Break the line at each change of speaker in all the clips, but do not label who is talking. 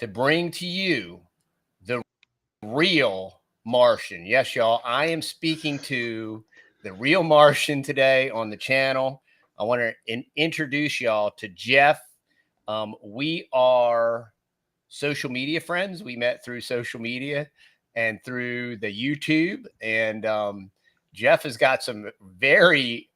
to bring to you the Real Martian. Yes, y'all, I am speaking to the Real Martian today on the channel. I want to introduce y'all to Jeff. We are social media friends. We met through social media and through the YouTube. And Jeff has got some very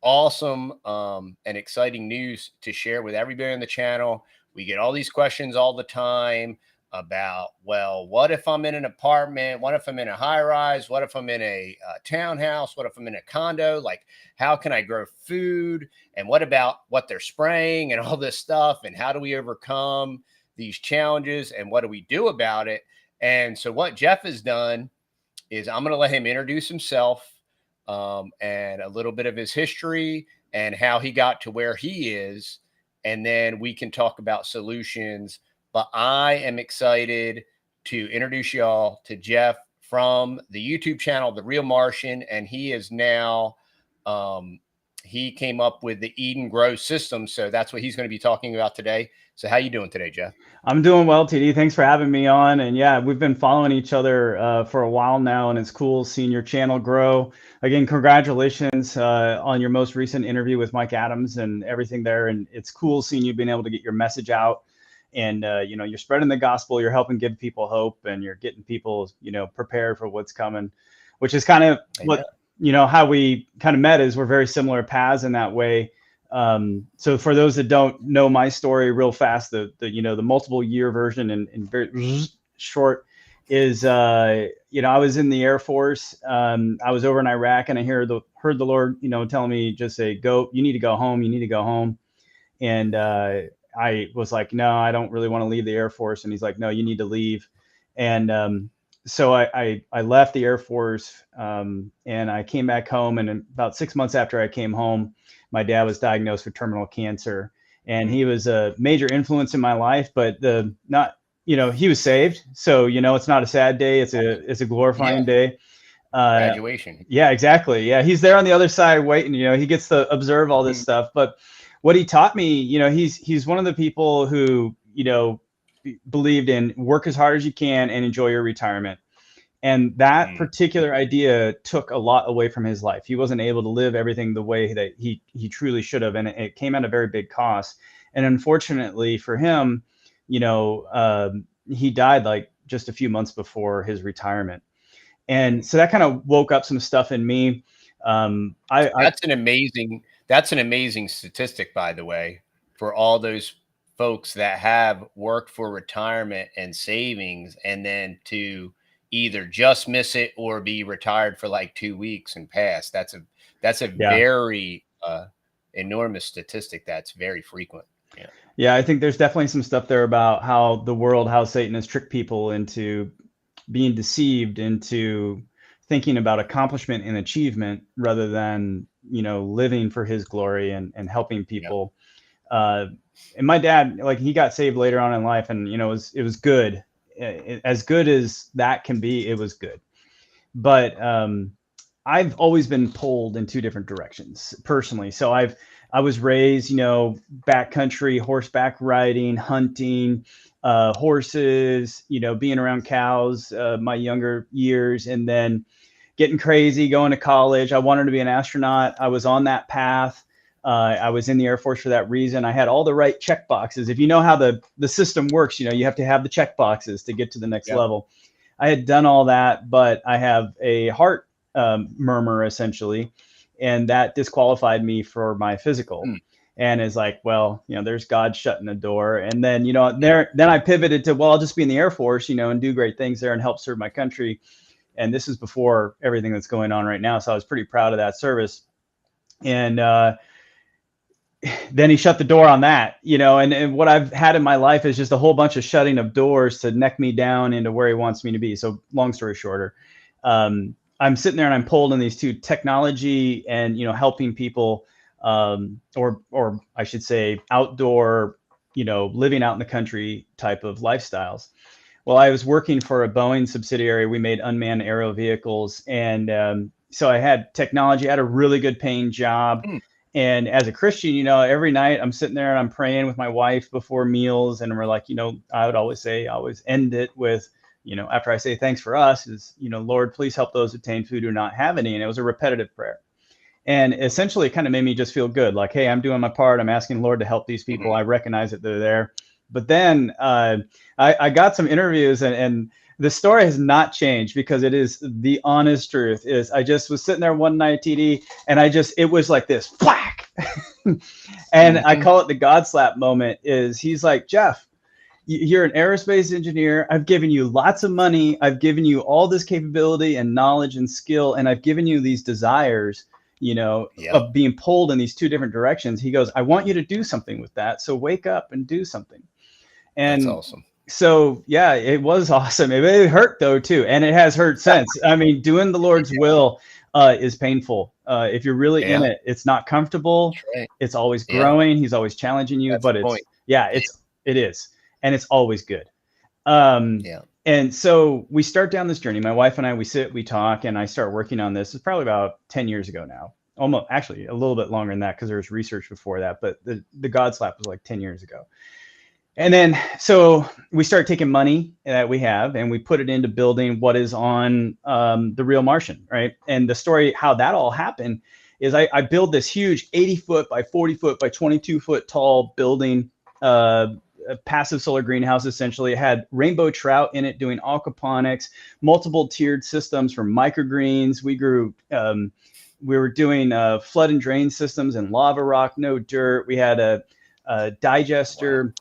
awesome and exciting news to share with everybody on the channel. We get all these questions all the time about, well, what if I'm in an apartment? What if I'm in a high rise? What if I'm in a townhouse? What if I'm in a condo? Like, how can I grow food? And what about what they're spraying and all this stuff? And how do we overcome these challenges? And what do we do about it? And so what Jeff has done is I'm going to let him introduce himself and a little bit of his history and how he got to where he is. And then we can talk about solutions. But I am excited to introduce y'all to Jeff from the YouTube channel, The Real Martian. And he is now, he came up with the Eden Grow system. So that's what he's going to be talking about today. So how you doing today, Jeff?
I'm doing well, TD. Thanks for having me on. And yeah, we've been following each other for a while now, and it's cool seeing your channel grow. Again, congratulations on your most recent interview with Mike Adams and everything there. And it's cool seeing you being able to get your message out. And, you know, you're spreading the gospel, you're helping give people hope, and you're getting people, you know, prepared for what's coming, which is kind of what, you know, how we kind of met is we're very similar paths in that way. So for those that don't know my story real fast, the you know, the multiple year version in very short is, you know, I was in the Air Force. I was over in Iraq, and I heard the Lord, you know, telling me, just say, go, you need to go home. You need to go home. And, I was like, no, I don't really want to leave the Air Force. And he's like, no, you need to leave. And, so I left the Air Force, and I came back home, and about 6 months after I came home, my dad was diagnosed with terminal cancer, and he was a major influence in my life, but you know, he was saved. So, you know, it's not a sad day. It's a glorifying day.
Graduation.
Yeah, exactly. Yeah. He's there on the other side waiting, you know, he gets to observe all this stuff. But what he taught me, you know, he's one of the people who, you know, believed in work as hard as you can and enjoy your retirement. And that particular idea took a lot away from his life. He wasn't able to live everything the way that he truly should have. And it came at a very big cost. And unfortunately for him, you know, he died like just a few months before his retirement. And so that kind of woke up some stuff in me. That's
an amazing statistic, by the way, for all those folks that have worked for retirement and savings, and then to either just miss it or be retired for like 2 weeks and pass. That's a very enormous statistic. That's very frequent. Yeah.
Yeah, I think there's definitely some stuff there about how Satan has tricked people into being deceived into thinking about accomplishment and achievement rather than, you know, living for his glory and helping people. And my dad, like, he got saved later on in life, and, you know, it was good. As good as that can be, it was good. But I've always been pulled in two different directions personally. So I was raised, you know, backcountry, horseback riding, hunting, horses, you know, being around cows, my younger years, and then getting crazy, going to college. I wanted to be an astronaut. I was on that path. I was in the Air Force for that reason. I had all the right check boxes. If you know how the system works, you know, you have to have the check boxes to get to the next level. I had done all that, but I have a heart murmur essentially, and that disqualified me for my physical. And it's like, well, you know, there's God shutting the door. And then, you know, then I pivoted to, well, I'll just be in the Air Force, you know, and do great things there and help serve my country. And this is before everything that's going on right now. So I was pretty proud of that service. And then he shut the door on that, you know, and what I've had in my life is just a whole bunch of shutting of doors to neck me down into where he wants me to be. So long story shorter, I'm sitting there and I'm pulled in these two, technology and, you know, helping people, or I should say outdoor, you know, living out in the country type of lifestyles. Well, I was working for a Boeing subsidiary. We made unmanned aerial vehicles. And so I had technology, I had a really good paying job. And as a Christian, you know, every night I'm sitting there and I'm praying with my wife before meals. And we're like, you know, I would always say, I always end it with, you know, after I say thanks for us is, you know, Lord, please help those obtain food who do not have any. And it was a repetitive prayer. And essentially it kind of made me just feel good. Like, hey, I'm doing my part. I'm asking Lord to help these people. I recognize that they're there. But then I got some interviews and the story has not changed because it is the honest truth. Is I just was sitting there one night, TD, and it was like this, whack. And I call it the God slap moment. Is he's like, Jeff, you're an aerospace engineer. I've given you lots of money. I've given you all this capability and knowledge and skill, and I've given you these desires, you know, of being pulled in these two different directions. He goes, I want you to do something with that. So wake up and do something. And
that's awesome.
So yeah, it was awesome. It hurt though too, and it has hurt since. I mean, doing the Lord's will is painful. If you're really in it, it's not comfortable.
Right.
It's always growing. He's always challenging you, but it is, and it's always good. And so we start down this journey. My wife and I, we sit, we talk, and I start working on this. It's probably about 10 years ago now. Almost, actually, a little bit longer than that because there was research before that. But the God slap was like 10 years ago. And then, so we start taking money that we have and we put it into building what is on the Real Martian, right? And the story, how that all happened is I build this huge 80-foot by 40-foot by 22-foot tall building, a passive solar greenhouse, essentially. It had rainbow trout in it doing aquaponics, multiple tiered systems for microgreens. We grew, we were doing flood and drain systems and lava rock, no dirt. We had a digester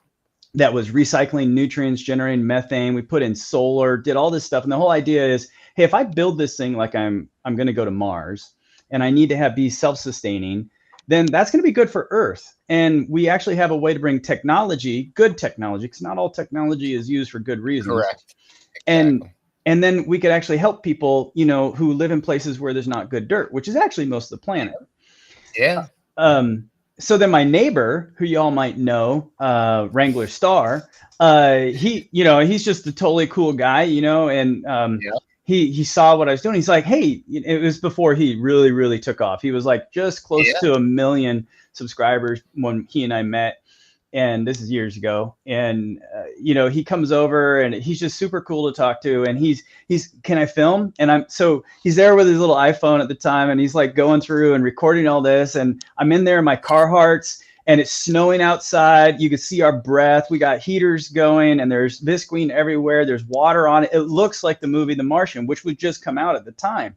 that was recycling nutrients, generating methane. We put in solar, did all this stuff. And the whole idea is, hey, if I build this thing like I'm going to go to Mars and I need to be self-sustaining, then that's going to be good for Earth. And we actually have a way to bring technology, good technology, because not all technology is used for good reasons.
Correct. Exactly.
And then we could actually help people, you know, who live in places where there's not good dirt, which is actually most of the planet.
Yeah.
So then my neighbor, who y'all might know, Wrangler Star, he, you know, he's just a totally cool guy, you know, and he saw what I was doing. He's like, hey, it was before he really, really took off. He was like just close to 1 million subscribers when he and I met. And this is years ago. And, you know, he comes over and he's just super cool to talk to. And he's, can I film? And so he's there with his little iPhone at the time. And he's like going through and recording all this. And I'm in there in my Carhartts and it's snowing outside. You can see our breath. We got heaters going and there's visqueen everywhere. There's water on it. It looks like the movie The Martian, which would just come out at the time.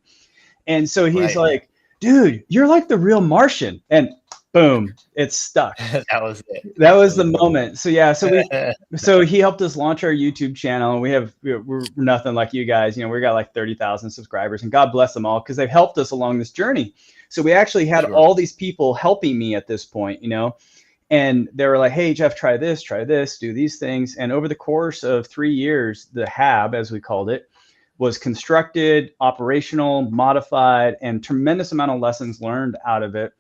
And so he's like, dude, you're like the Real Martian. And boom, it's stuck.
That was it.
That was the moment. So yeah, so he helped us launch our YouTube channel. And we're nothing like you guys. You know, we got like 30,000 subscribers, and God bless them all because they've helped us along this journey. So we actually had all these people helping me at this point, you know, and they were like, hey, Jeff, try this, do these things. And over the course of 3 years, the HAB, as we called it, was constructed, operational, modified, and tremendous amount of lessons learned out of it.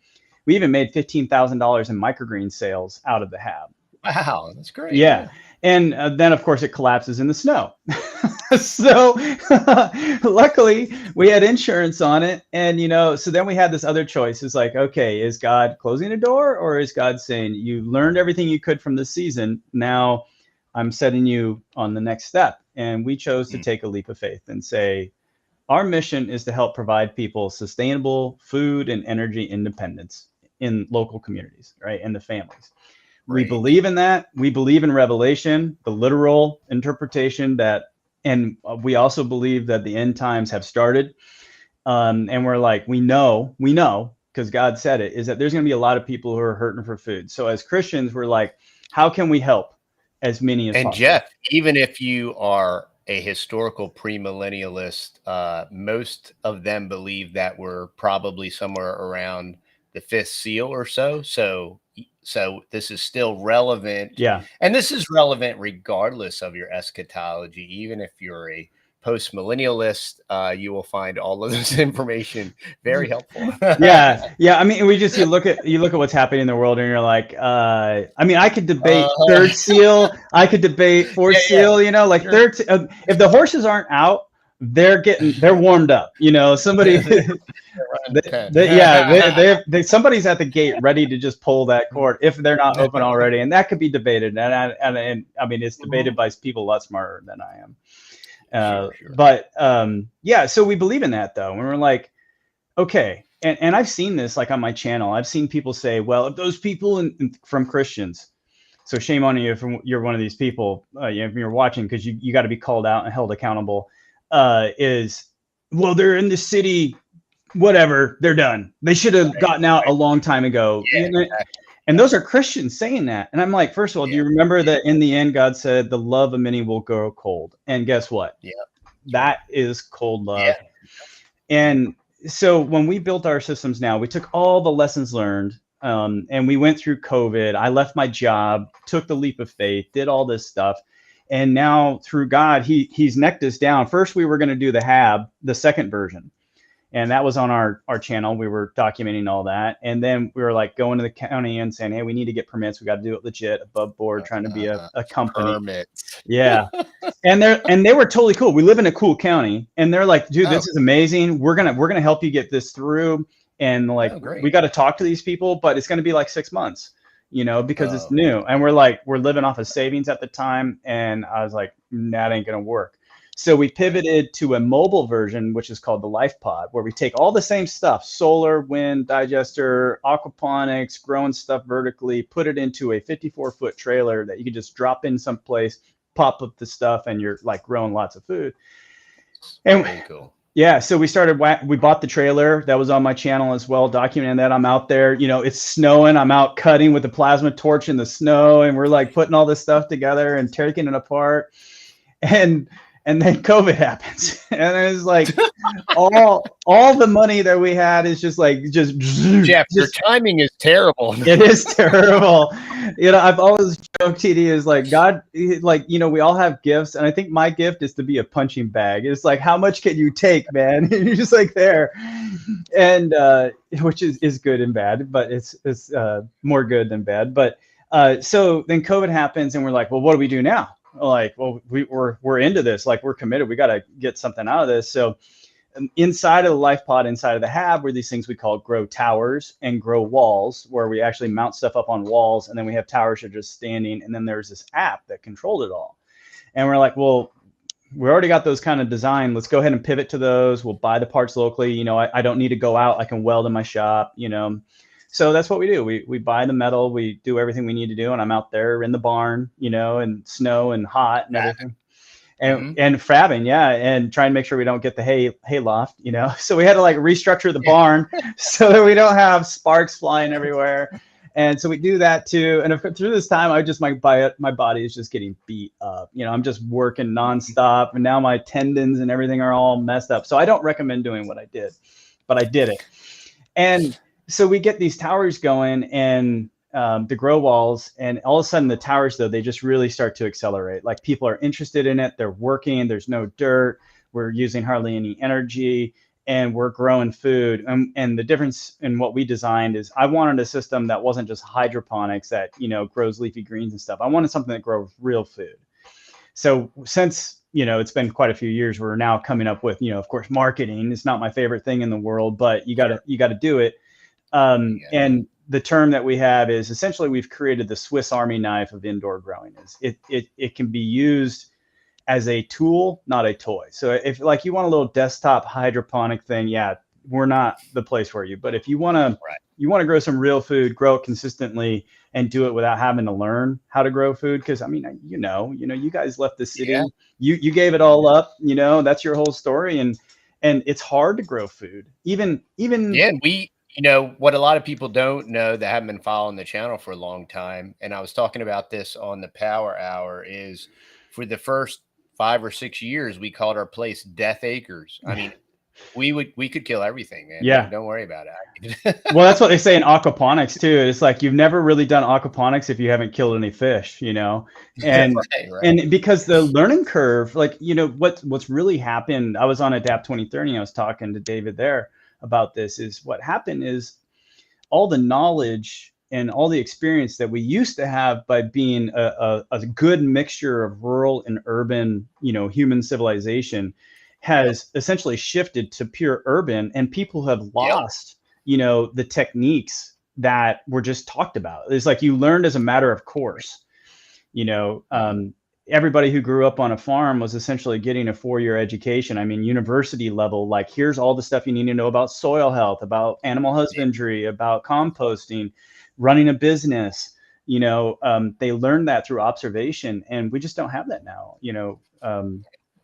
We even made $15,000 in microgreen sales out of the HAB.
Wow, that's great.
Yeah. And then, of course, it collapses in the snow. So luckily, we had insurance on it. And, you know, so then we had this other choice. It's like, okay, is God closing a door or is God saying, you learned everything you could from this season. Now I'm setting you on the next step. And we chose to take a leap of faith and say, our mission is to help provide people sustainable food and energy independence in local communities, right? And the families. We believe in that. We believe in Revelation, the literal interpretation and we also believe that the end times have started. And we're like, we know, because God said it, is that there's going to be a lot of people who are hurting for food. So as Christians, we're like, how can we help as many as possible?
And Jeff, even if you are a historical premillennialist, most of them believe that we're probably somewhere around the 5th seal or so. So this is still relevant.
Yeah.
And this is relevant regardless of your eschatology. Even if you're a post-millennialist, you will find all of this information very helpful.
Yeah. I mean, you look at what's happening in the world, and you're like, I mean, I could debate 3rd seal, I could debate 4th seal. You know, like if the horses aren't out they're warmed up, you know, somebody, somebody's at the gate ready to just pull that cord if they're not open already. And that could be debated. And I mean, it's debated by people a lot smarter than I am. Sure. But yeah, so we believe in that though. And we're like, okay. And I've seen this like on my channel. I've seen people say, well, if those people from Christians, so shame on you if you're one of these people, if you're watching, because you got to be called out and held accountable, is, well, they're in the city, whatever, they're done. They should have gotten out a long time ago. Yeah, exactly. And those are Christians saying that. And I'm like, first of all, do you remember that in the end, God said the love of many will grow cold? And guess what? Yeah, that is cold love. Yeah. And so when we built our systems now, we took all the lessons learned, and we went through COVID. I left my job, took the leap of faith, did all this stuff. And now through God, he's necked us down. First, we were going to do the HAB, the second version. And that was on our channel. We were documenting all that. And then we were like going to the county and saying, hey, we need to get permits. We got to do it legit, above board, trying to be a company. Permits. Yeah. And they were totally cool. We live in a cool county. And they're like, dude, this is amazing. We're gonna help you get this through. And like, we got to talk to these people, but it's going to be like 6 months, you know, because it's new. And we're living off of savings at the time. And I was like, that ain't going to work. So we pivoted to a mobile version, which is called the Life Pod, where we take all the same stuff, solar, wind, digester, aquaponics, growing stuff vertically, put it into a 54-foot trailer that you can just drop in someplace, pop up the stuff, and you're like growing lots of food. And very cool. Yeah, so we bought the trailer. That was on my channel as well, documenting that. I'm out there, you know, it's snowing. I'm out cutting with a plasma torch in the snow, and we're like putting all this stuff together and taking it apart. And then COVID happens, and it's like all the money that we had is just
Jeff, your timing is terrible.
It is terrible. You know, I've always joked, TD, is like, God, like, you know, we all have gifts, and I think my gift is to be a punching bag. It's like, how much can you take, man? You're just like there, and which is good and bad, but it's more good than bad. But so then COVID happens, and we're like, well, what do we do now? Like, well, we're into this, like, we're committed, we got to get something out of this. So inside of the Life Pod, inside of the HAB, were these things we call grow towers and grow walls, where we actually mount stuff up on walls, and then we have towers that are just standing, and then there's this app that controlled it all. And we're like, well, we already got those kind of designed, let's go ahead and pivot to those. We'll buy the parts locally, you know, I don't need to go out, I can weld in my shop, you know. So that's what we do. We buy the metal, we do everything we need to do, and I'm out there in the barn, you know, and snow and hot and everything. And frabbing, yeah, and trying to make sure we don't get the hay loft, you know. So we had to like restructure the barn so that we don't have sparks flying everywhere. And so we do that too. And through this time, my body is just getting beat up. You know, I'm just working nonstop, and now my tendons and everything are all messed up. So I don't recommend doing what I did, but I did it. And so we get these towers going, and the grow walls, and all of a sudden the towers, though, they just really start to accelerate. Like, people are interested in it. They're working. There's no dirt. We're using hardly any energy, and we're growing food. And the difference in what we designed is, I wanted a system that wasn't just hydroponics that, you know, grows leafy greens and stuff. I wanted something that grows real food. So since, you know, it's been quite a few years, we're now coming up with, you know, of course, marketing. It's not my favorite thing in the world, but you gotta do it. And the term that we have is, essentially, we've created the Swiss Army knife of indoor growing. It can be used as a tool, not a toy. So if, like, you want a little desktop hydroponic thing, yeah, we're not the place for you. But if you want to grow some real food, grow it consistently, and do it without having to learn how to grow food, because I mean, you know, you guys left the city, you gave it all up, you know, that's your whole story, and it's hard to grow food, even
you know, what a lot of people don't know that haven't been following the channel for a long time, and I was talking about this on the Power Hour, is for the first 5 or 6 years, we called our place Death Acres. I mean, we could kill everything, man.
Yeah.
Don't worry about it.
Well, that's what they say in aquaponics too. It's like, you've never really done aquaponics if you haven't killed any fish, you know? And right. And because the learning curve, like, you know, what's really happened, I was on Adapt 2030, I was talking to David there about this, is what happened is, all the knowledge and all the experience that we used to have by being a good mixture of rural and urban, you know, human civilization, has essentially shifted to pure urban, and people have lost, the techniques that were just talked about. It's like you learned as a matter of course. Everybody who grew up on a farm was essentially getting a 4-year education. I mean, university level, like here's all the stuff you need to know about soil health, about animal husbandry, about composting, running a business. They learned that through observation, and we just don't have that now.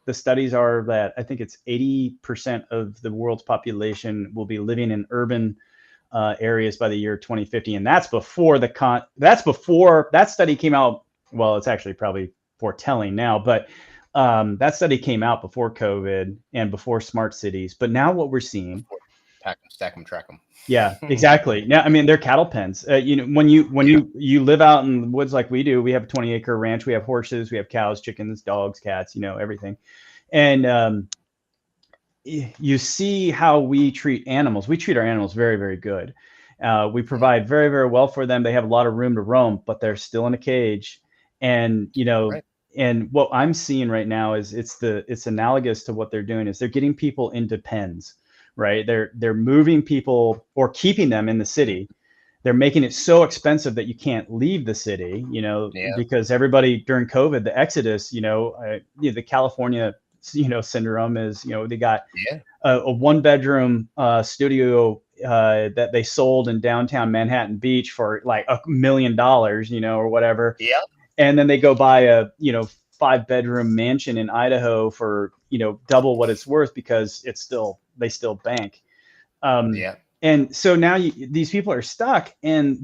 The studies are that I think it's 80% of the world's population will be living in urban areas by the year 2050, and that's before that study came out. Well, it's actually probably foretelling now, but that study came out before COVID and before smart cities. But now what we're seeing,
pack them, stack them, track them.
Yeah, exactly. Now, I mean, they're cattle pens. When you live out in the woods like we do, we have a 20-acre ranch. We have horses, we have cows, chickens, dogs, cats, everything. And you see how we treat animals. We treat our animals very, very good. We provide very, very well for them. They have a lot of room to roam, but they're still in a cage. And right. And what I'm seeing right now is it's analogous to what they're doing is they're getting people into pens, right? They're moving people or keeping them in the city. They're making it so expensive that you can't leave the city, because everybody during COVID, the exodus, the California, syndrome is, they got a 1-bedroom studio that they sold in downtown Manhattan Beach for like $1 million, or whatever.
Yeah.
And then they go buy a, 5-bedroom mansion in Idaho for, double what it's worth because they still bank. And so now these people are stuck, and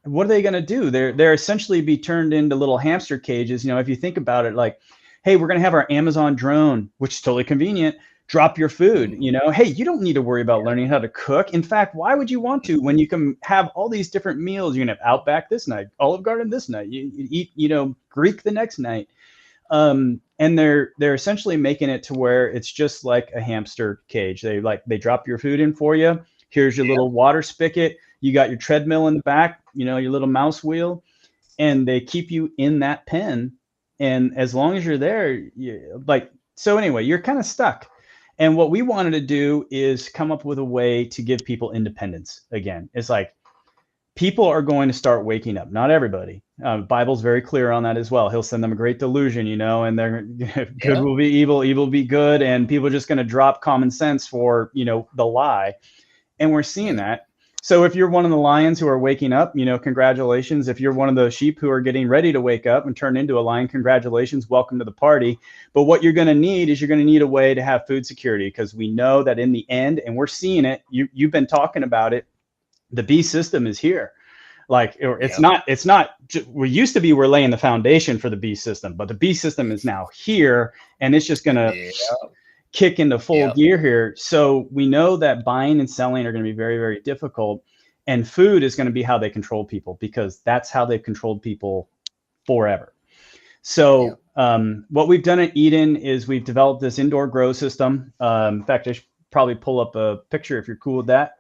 what are they going to do? They're essentially be turned into little hamster cages. If you think about it, like, hey, we're going to have our Amazon drone, which is totally convenient. Drop your food, hey, you don't need to worry about learning how to cook. In fact, why would you want to when you can have all these different meals? You can have Outback this night, Olive Garden this night, you eat, Greek the next night. And they're essentially making it to where it's just like a hamster cage. They drop your food in for you. Here's your little water spigot. You got your treadmill in the back, your little mouse wheel, and they keep you in that pen. And as long as you're there, so anyway, you're kind of stuck. And what we wanted to do is come up with a way to give people independence again. It's like people are going to start waking up. Not everybody. Bible's very clear on that as well. He'll send them a great delusion, and they're good will be evil, evil be good, and people are just going to drop common sense for the lie. And we're seeing that. So if you're one of the lions who are waking up, congratulations. If you're one of the sheep who are getting ready to wake up and turn into a lion, congratulations, welcome to the party. But what you're going to need is a way to have food security, because we know that in the end, and we're seeing it, you've been talking about it, the bee system is here. It's not, we used to be, we're laying the foundation for the bee system, but the bee system is now here, and it's just going to kick into full gear here. So we know that buying and selling are going to be very, very difficult, and food is going to be how they control people, because that's how they've controlled people forever. So what we've done at Eden is we've developed this indoor grow system. In fact, I should probably pull up a picture if you're cool with that.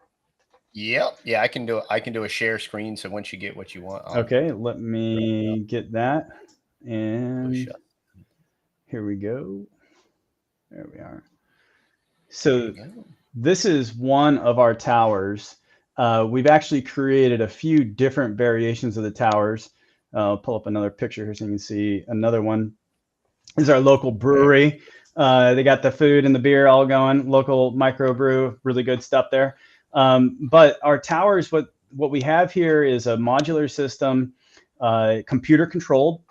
Yeah, I can do a share screen. So once you get what you want.
Okay, let me get that. And here we go. There we are. So this is one of our towers. We've actually created a few different variations of the towers. I'll pull up another picture here so you can see another one. This is our local brewery. They got the food and the beer all going. Local microbrew, really good stuff there. But our towers, what we have here is a modular system, computer controlled,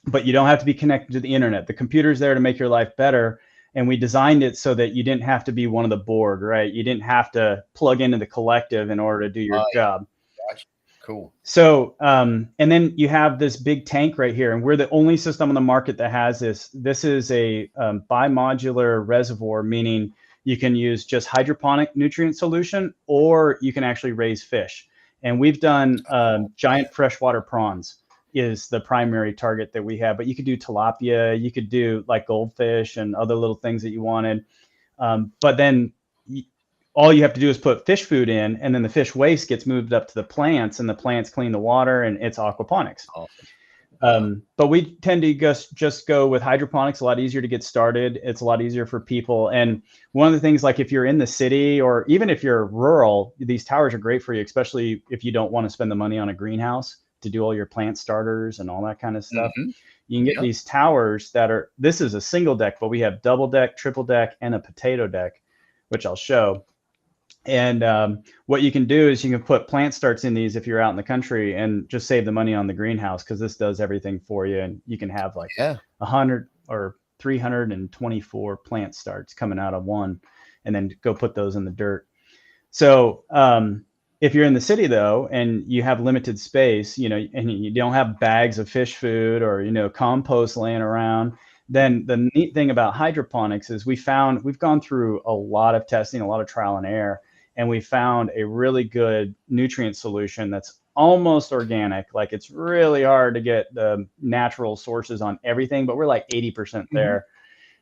but you don't have to be connected to the internet. The computer's there to make your life better. And we designed it so that you didn't have to be one of the board, right? You didn't have to plug into the collective in order to do your job.
Gotcha. Cool.
So, and then you have this big tank right here, and we're the only system on the market that has this. This is a bimodular reservoir, meaning you can use just hydroponic nutrient solution, or you can actually raise fish. And we've done giant freshwater prawns is the primary target that we have, but you could do tilapia, you could do like goldfish and other little things that you wanted. But then all you have to do is put fish food in, and then the fish waste gets moved up to the plants, and the plants clean the water, and it's aquaponics.
Awesome.
But we tend to just go with hydroponics. A lot easier to get started. It's a lot easier for people. And one of the things, like if you're in the city or even if you're rural, these towers are great for you, especially if you don't want to spend the money on a greenhouse to do all your plant starters and all that kind of stuff.
Mhm.
You can get
Yep.
these towers that are, this is a single deck, but we have double deck, triple deck, and a potato deck, which I'll show. And what you can do is you can put plant starts in these if you're out in the country and just save the money on the greenhouse, because this does everything for you. And you can have like
Yeah.
100 or 324 plant starts coming out of one, and then go put those in the dirt. So if you're in the city though, and you have limited space, you know, and you don't have bags of fish food or, you know, compost laying around, then the neat thing about hydroponics is we've gone through a lot of testing, a lot of trial and error, and we found a really good nutrient solution that's almost organic. Like it's really hard to get the natural sources on everything, but we're like 80% there.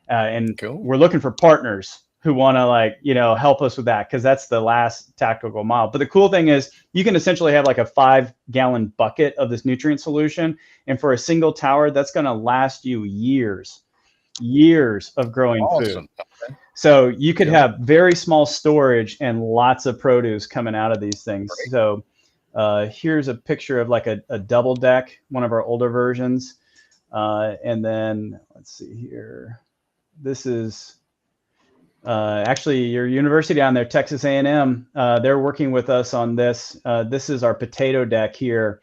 And
Cool.
we're looking for partners who want to, like, you know, help us with that, because that's the last tactical mile. But the cool thing is you can essentially have like a 5-gallon bucket of this nutrient solution, and for a single tower, that's going to last you years of growing food.
Awesome. Okay.
So you could
Cool.
have very small storage and lots of produce coming out of these things.
Great.
So here's a picture of like a double deck, one of our older versions. And then let's see here. This is actually your university down there, Texas A&M. They're working with us on this. This is our potato deck here.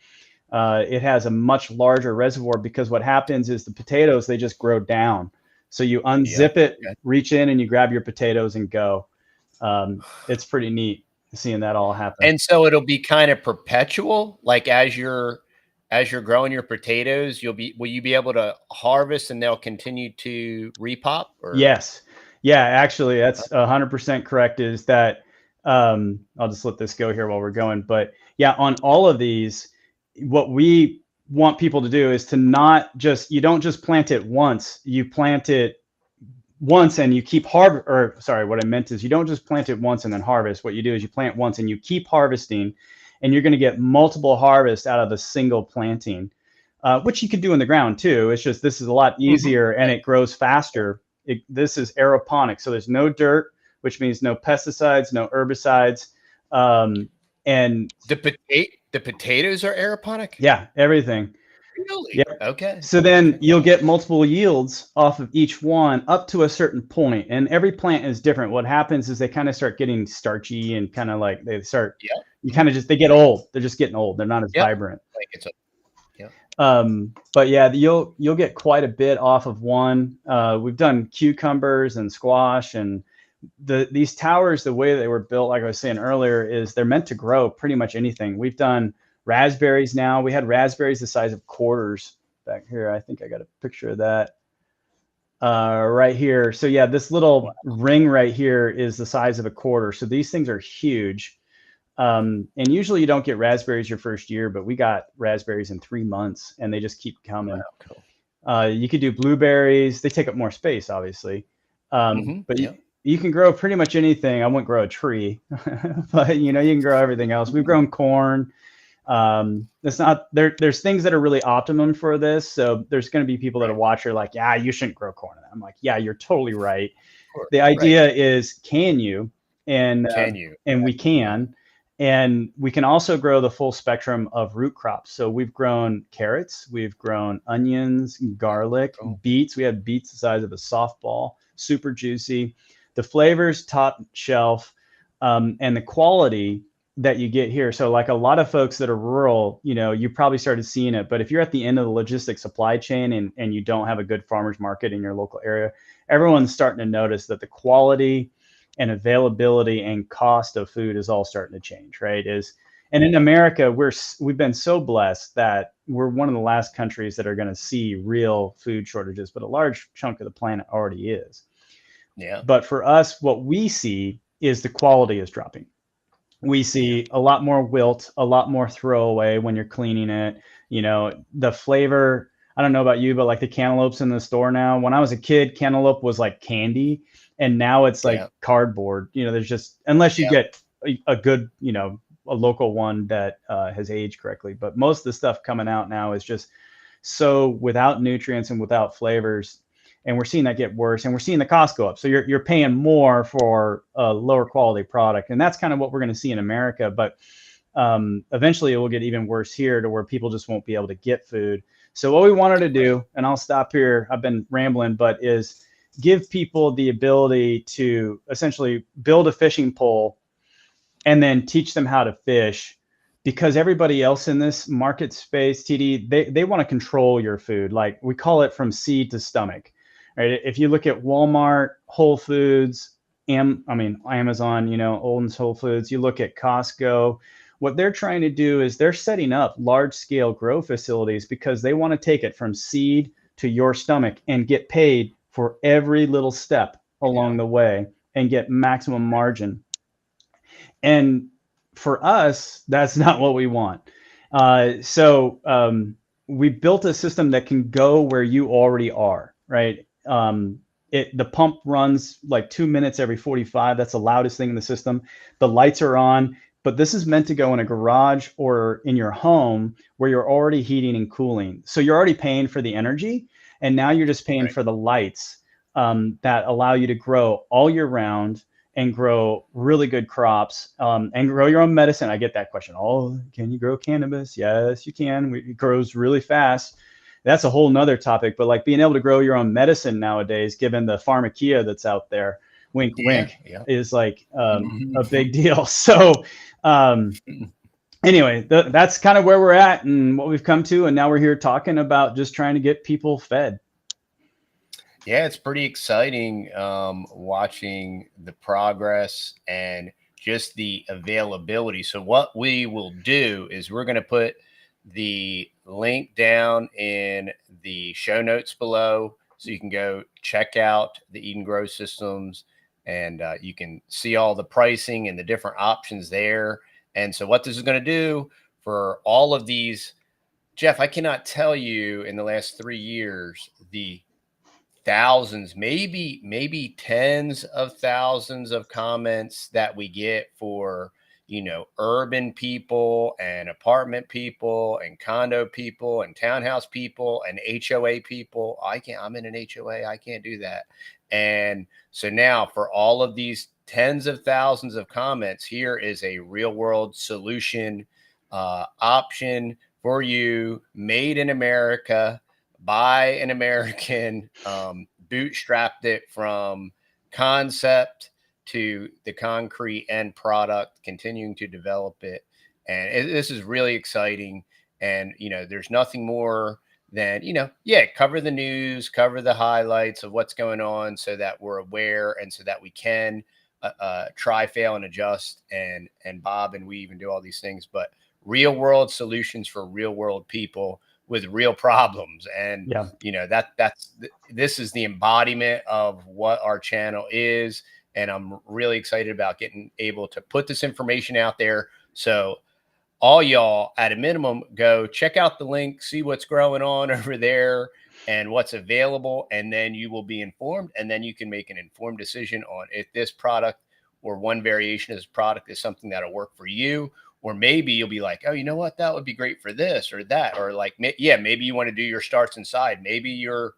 It has a much larger reservoir, because what happens is the potatoes, they just grow down. So you unzip it, reach in, and you grab your potatoes and go. It's pretty neat seeing that all happen.
And so it'll be kind of perpetual, like as you're growing your potatoes, will you be able to harvest and they'll continue to repop? Or?
Yes. Yeah, actually, that's 100% correct. Is that I'll just let this go here while we're going. But yeah, on all of these, what we want people to do is to not just, you don't just plant it once, you plant it once and you keep what I meant is you don't just plant it once and then harvest. What you do is you plant once and you keep harvesting, and you're going to get multiple harvests out of a single planting, which you could do in the ground too. It's just, this is a lot easier and it grows faster. This is aeroponics, so there's no dirt, which means no pesticides, no herbicides. And
the potatoes are aeroponic?
Yeah, everything.
Really?
Yeah.
Okay.
So then you'll get multiple yields off of each one up to a certain point, and every plant is different. What happens is they kind of start getting starchy and kind of like they get old. They're just getting old. They're not as vibrant. But yeah, you'll get quite a bit off of one. We've done cucumbers and squash, and these towers, the way they were built, like I was saying earlier, is they're meant to grow pretty much anything. We've done raspberries now. We had raspberries the size of quarters back here. I think I got a picture of that right here. So yeah, this little ring right here is the size of a quarter. So these things are huge. And usually you don't get raspberries your first year, but we got raspberries in 3 months, and they just keep coming.
Wow, cool.
You could do blueberries. They take up more space, obviously. But you can grow pretty much anything. I wouldn't grow a tree, but you can grow everything else. We've grown corn. It's not there. There's things that are really optimum for this. So there's going to be people that are watching like, yeah, you shouldn't grow corn. I'm like, yeah, you're totally right. The idea is, can you? And we can. And we can also grow the full spectrum of root crops. So we've grown carrots, we've grown onions, garlic, beets. We have beets the size of a softball, super juicy. The flavors top shelf, and the quality that you get here. So like a lot of folks that are rural, you probably started seeing it, but if you're at the end of the logistics supply chain and you don't have a good farmer's market in your local area, everyone's starting to notice that the quality and availability and cost of food is all starting to change, right? And in America, we've been so blessed that we're one of the last countries that are going to see real food shortages, but a large chunk of the planet already is.
Yeah. But
for us, what we see is the quality is dropping. We see a lot more wilt, a lot more throwaway when you're cleaning it. The flavor, I don't know about you, but like the cantaloupes in the store now, when I was a kid, cantaloupe was like candy. And now it's like cardboard. There's just, unless you get a good, a local one that has aged correctly. But most of the stuff coming out now is just so without nutrients and without flavors. And we're seeing that get worse, and we're seeing the cost go up. So you're paying more for a lower quality product, and that's kind of what we're going to see in America. But eventually it will get even worse here, to where people just won't be able to get food. So what we wanted to do, and I'll stop here, I've been rambling, but is give people the ability to essentially build a fishing pole and then teach them how to fish, because everybody else in this market space, TD, they want to control your food. Like, we call it from seed to stomach, right? If you look at Walmart, Whole Foods, Amazon, Olden's Whole Foods, you look at Costco, what they're trying to do is they're setting up large scale grow facilities because they want to take it from seed to your stomach and get paid for every little step along the way and get maximum margin. And for us, that's not what we want. So we built a system that can go where you already are, right? The pump runs like 2 minutes every 45. That's the loudest thing in the system. The lights are on, but this is meant to go in a garage or in your home where you're already heating and cooling. So you're already paying for the energy, and now you're just paying for the lights that allow you to grow all year round and grow really good crops, and grow your own medicine. I get that question. Oh, can you grow cannabis? Yes, you can. It grows really fast. That's a whole nother topic, but like being able to grow your own medicine nowadays, given the pharmacia that's out there, wink, wink, is like a big deal. So anyway, that's kind of where we're at and what we've come to. And now we're here talking about just trying to get people fed.
Yeah, it's pretty exciting watching the progress and just the availability. So what we will do is we're going to put the link down in the show notes below, so you can go check out the Eat and Grow systems, and you can see all the pricing and the different options there. And so what this is going to do for all of these, Jeff, I cannot tell you in the last 3 years the thousands, maybe tens of thousands of comments that we get for, urban people and apartment people and condo people and townhouse people and HOA people. I'm in an HOA. I can't do that. And so now, for all of these tens of thousands of comments, here is a real world solution option for you, made in America by an American, bootstrapped it from concept to the concrete end product, continuing to develop it. And this is really exciting. And, there's nothing more than, cover the news, cover the highlights of what's going on so that we're aware and so that we can try, fail, and adjust and bob and weave and do all these things. But real world solutions for real world people with real problems. And, this is the embodiment of what our channel is. And I'm really excited about getting able to put this information out there. So all y'all, at a minimum, go check out the link, see what's growing on over there and what's available. And then you will be informed, and then you can make an informed decision on if this product or one variation of this product is something that'll work for you. Or maybe you'll be like, oh, you know what? That would be great for this or that. Or like, maybe you want to do your starts inside. Maybe you're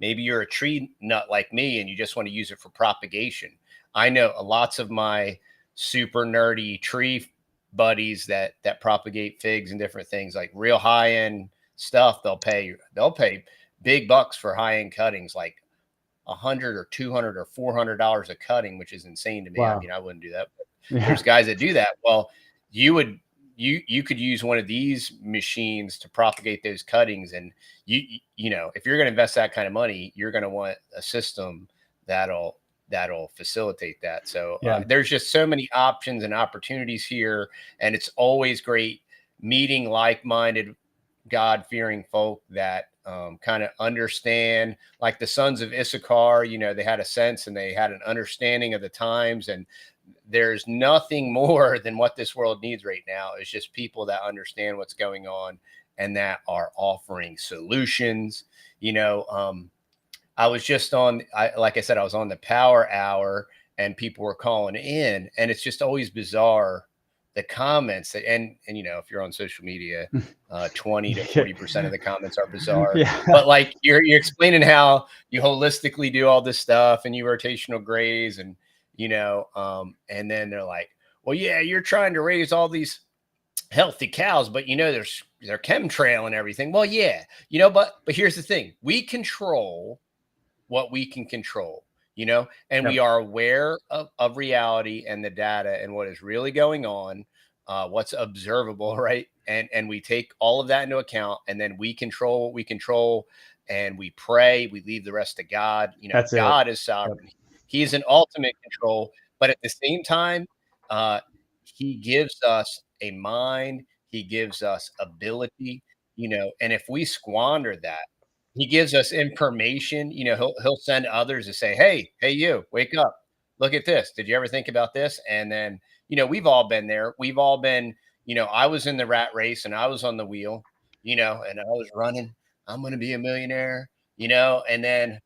a tree nut like me and you just want to use it for propagation. I know lots of my super nerdy tree buddies that propagate figs and different things, like real high end stuff. They'll pay big bucks for high end cuttings, like $100 or $200 or $400 a cutting, which is insane to me.
Wow.
I mean, I wouldn't do that, but there's guys that do that. Well, you could use one of these machines to propagate those cuttings. And if you're going to invest that kind of money, you're going to want a system that'll facilitate that. So there's just so many options and opportunities here. And it's always great meeting like-minded, God-fearing folk that kind of understand, like the sons of Issachar, they had a sense and they had an understanding of the times. And there's nothing more than what this world needs right now. It's just people that understand what's going on and that are offering solutions. I was just like I said, I was on the Power Hour and people were calling in, and it's just always bizarre the comments that, and you know, if you're on social media, 20 to 40% of the comments are bizarre.
Yeah.
But like you're explaining how you holistically do all this stuff and you rotational graze, and you know, and then they're like, well, yeah, you're trying to raise all these healthy cows, but you know, they're chemtrail and everything. Well, yeah, you know, but here's the thing: we control what we can control, you know, and
Yep.
we are aware of reality and the data and what is really going on, what's observable, right? And we take all of that into account, and then we control what we control, and we pray. We leave the rest to God. You know,
That's it.
God is sovereign.
Yep.
He is in ultimate control, but at the same time, He gives us a mind. He gives us ability, you know, and if we squander that, he gives us information. You know, he'll send others to say, hey, you wake up, look at this. Did you ever think about this? And then, you know, we've all been there. We've all been, you know, I was in the rat race and I was on the wheel, you know, and I was running. I'm going to be a millionaire, you know, and then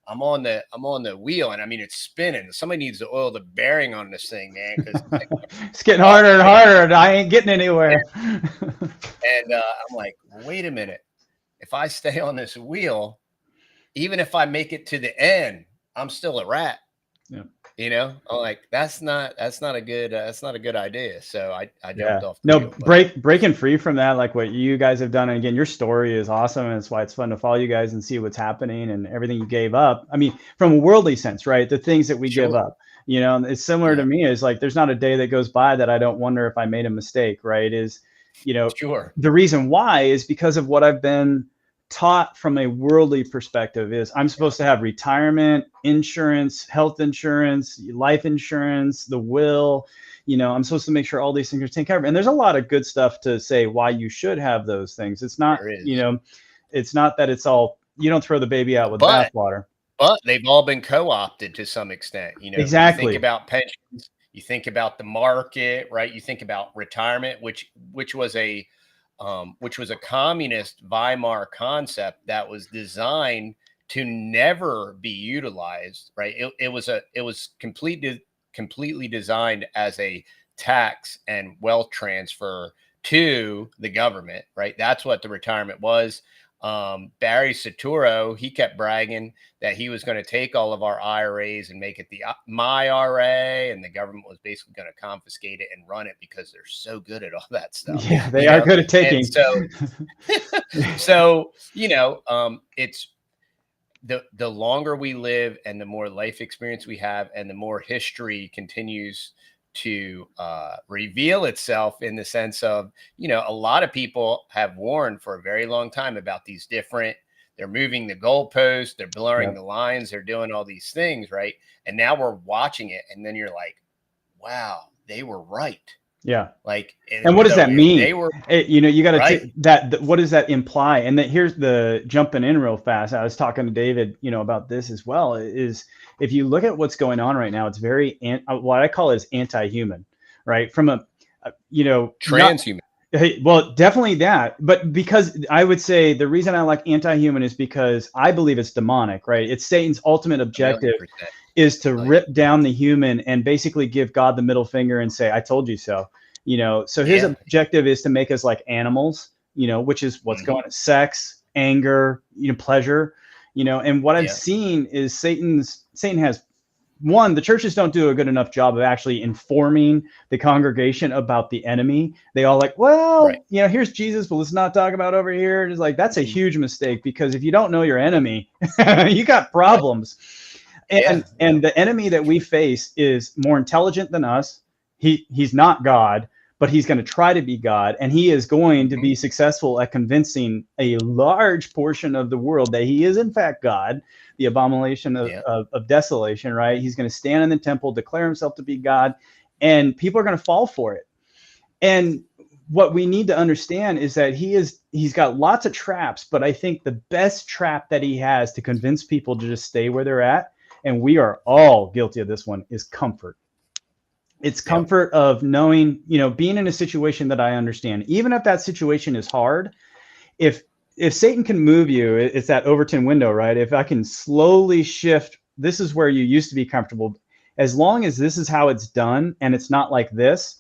I'm on the wheel, and I mean, it's spinning. Somebody needs to oil the bearing on this thing, man, because
It's getting harder and harder, and I ain't getting anywhere.
And I'm like, wait a minute. If I stay on this wheel, even if I make it to the end, I'm still a rat.
Yeah.
You know, I'm like, that's not a good idea. So I jumped off the
No,
wheel,
breaking free from that, like what you guys have done. And again, your story is awesome. And it's why it's fun to follow you guys and see what's happening and everything you gave up. I mean, from a worldly sense, right? The things that we give up, you know, it's similar to me. Is like, there's not a day that goes by that I don't wonder if I made a mistake, right? Is, you know, the reason why is because of what I've been taught from a worldly perspective. Is I'm supposed to have retirement insurance, health insurance, life insurance, the will, you know, I'm supposed to make sure all these things are taken care of. And there's a lot of good stuff to say why you should have those things. It's not, you know, it's not that it's all, you don't throw the baby out with the bathwater.
But they've all been co-opted to some extent, you know.
Exactly.
You think about pensions, you think about the market, right? You think about retirement, which was a communist Weimar concept that was designed to never be utilized, right? It was completely designed as a tax and wealth transfer to the government, right? That's what the retirement was. Barry Soetoro, he kept bragging that he was going to take all of our IRAs and make it my IRA, and the government was basically going to confiscate it and run it because they're so good at all that stuff.
Yeah, they are good at taking.
And so you know, it's the longer we live and the more life experience we have and the more history continues to reveal itself, in the sense of, you know, a lot of people have warned for a very long time about these different, they're moving the goalposts, they're blurring the lines, they're doing all these things, right? And now we're watching it, and then you're like, wow, they were right.
Yeah.
Like,
and what does that mean?
They were,
you know, you got to that. What does that imply? And that here's the jumping in real fast. I was talking to David, you know, about this as well. Is if you look at what's going on right now, it's very what I call is anti-human, right? From a you know,
transhuman.
Well, definitely that. But because I would say the reason I like anti-human is because I believe it's demonic, right? It's Satan's ultimate objective. 100%. Is to rip down the human and basically give God the middle finger and say, I told you so, you know. So his objective is to make us like animals, you know, which is what's going on, sex, anger, you know, pleasure, you know. And what I've seen is Satan has, one, the churches don't do a good enough job of actually informing the congregation about the enemy. They all like, well, you know, here's Jesus, but let's not talk about over here. It's like, that's a huge mistake, because if you don't know your enemy, you got problems. And the enemy that we face is more intelligent than us. He's not God, but he's going to try to be God, and he is going to be successful at convincing a large portion of the world that he is in fact God, the abomination of desolation, right? He's going to stand in the temple, declare himself to be God, and people are going to fall for it. And what we need to understand is that he's got lots of traps, but I think the best trap that he has to convince people to just stay where they're at, and we are all guilty of this one, is comfort. It's comfort of knowing, you know, being in a situation that I understand, even if that situation is hard. If Satan can move you, it's that Overton window, right? If I can slowly shift, this is where you used to be comfortable. As long as this is how it's done and it's not like this,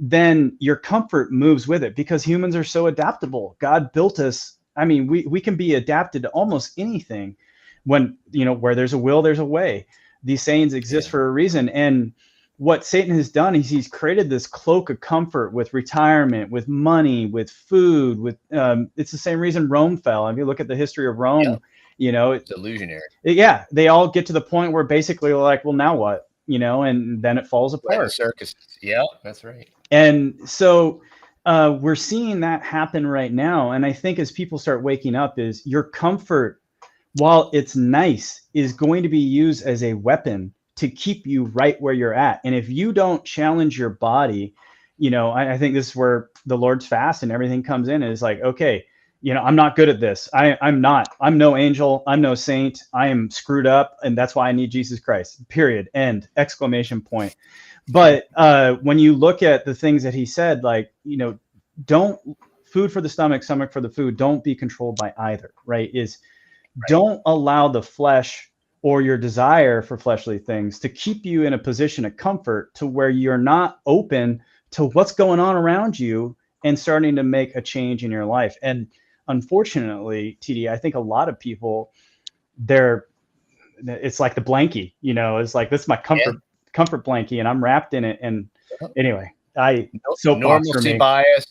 then your comfort moves with it, because humans are so adaptable. God built us. I mean, we can be adapted to almost anything. When, you know, where there's a will, there's a way. These sayings exist for a reason. And what Satan has done is he's created this cloak of comfort with retirement, with money, with food, with it's the same reason Rome fell. If you look at the history of Rome, you know,
it's illusionary.
Yeah, they all get to the point where basically like, well, now what? You know, and then it falls apart.
The circus. Yeah, that's right.
And so we're seeing that happen right now. And I think as people start waking up, is your comfort, while it's nice, is going to be used as a weapon to keep you right where you're at. And if you don't challenge your body, you know, I think this is where the Lord's fast and everything comes in. Is like, okay, you know, I'm not good at this. I'm no angel. I'm no saint. I am screwed up. And that's why I need Jesus Christ, period, end, exclamation point. But when you look at the things that he said, like, you know, don't food for the stomach, stomach for the food. Don't be controlled by either, right? Don't allow the flesh or your desire for fleshly things to keep you in a position of comfort to where you're not open to what's going on around you and starting to make a change in your life. And unfortunately, TD, I think a lot of people, it's like the blankie, you know, it's like, this is my comfort blankie and I'm wrapped in it. And anyway,
normalcy bias.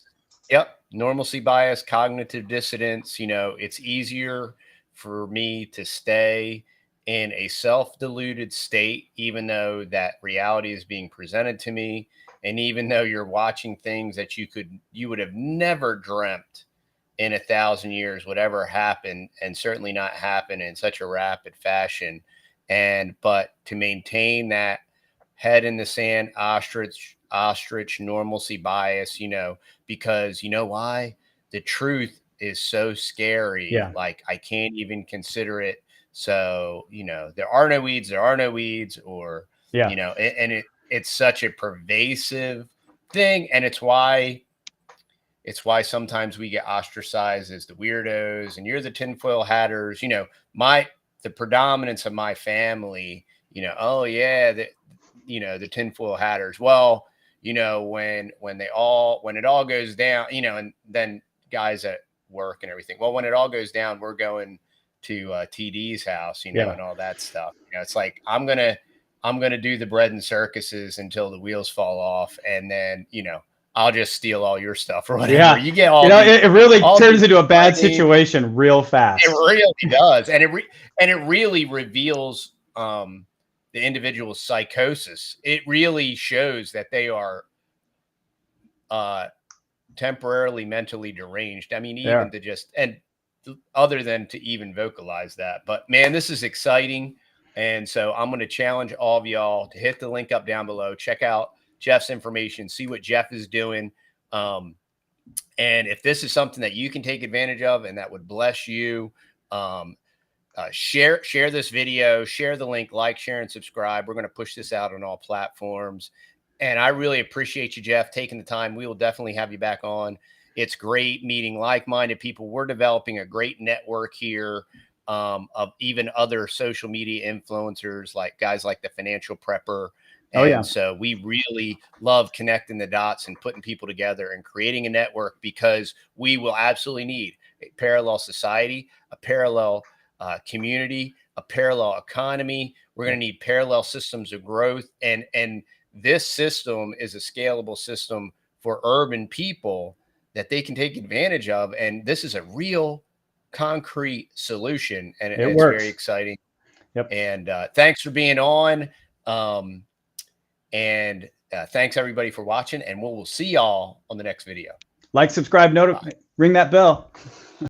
Yep. Normalcy bias, cognitive dissonance. You know, it's easier for me to stay in a self-deluded state, even though that reality is being presented to me. And even though you're watching things that you would have never dreamt in 1,000 years would ever happen, and certainly not happen in such a rapid fashion. But to maintain that head in the sand, ostrich normalcy bias, you know, because you know why? The truth is so scary.
Yeah.
Like, I can't even consider it. So, you know, there are no weeds, or, you know, and it's such a pervasive thing. And it's why sometimes we get ostracized as the weirdos, and you're the tinfoil hatters. You know, the predominance of my family, you know, oh yeah, the tinfoil hatters. Well, you know, when it all goes down, you know, and then guys at work and everything. Well, when it all goes down, we're going to TD's house, you know, and all that stuff. You know, it's like, I'm gonna do the bread and circuses until the wheels fall off, and then, you know, I'll just steal all your stuff or whatever.
Yeah.
You get all,
you know, it really turns into a bad situation real fast.
It really does. And it really reveals the individual's psychosis. It really shows that they are temporarily mentally deranged. I mean, even to just, and other than to even vocalize that. But man, this is exciting. And so I'm going to challenge all of y'all to hit the link up down below, check out Jeff's information, see what Jeff is doing. And if this is something that you can take advantage of and that would bless you, share this video, share the link, like, share, and subscribe. We're going to push this out on all platforms. And I really appreciate you, Jeff, taking the time. We will definitely have you back on. It's great meeting like-minded people. We're developing a great network here of even other social media influencers, like guys like the Financial Prepper. And so we really love connecting the dots and putting people together and creating a network, because we will absolutely need a parallel society, a parallel community, a parallel economy. We're going to need parallel systems of growth. And this system is a scalable system for urban people that they can take advantage of. And this is a real concrete solution. And it's
works.
very exciting.
Yep.
And thanks for being on. And thanks everybody for watching, and we'll see y'all on the next video.
Like, subscribe, ring that bell.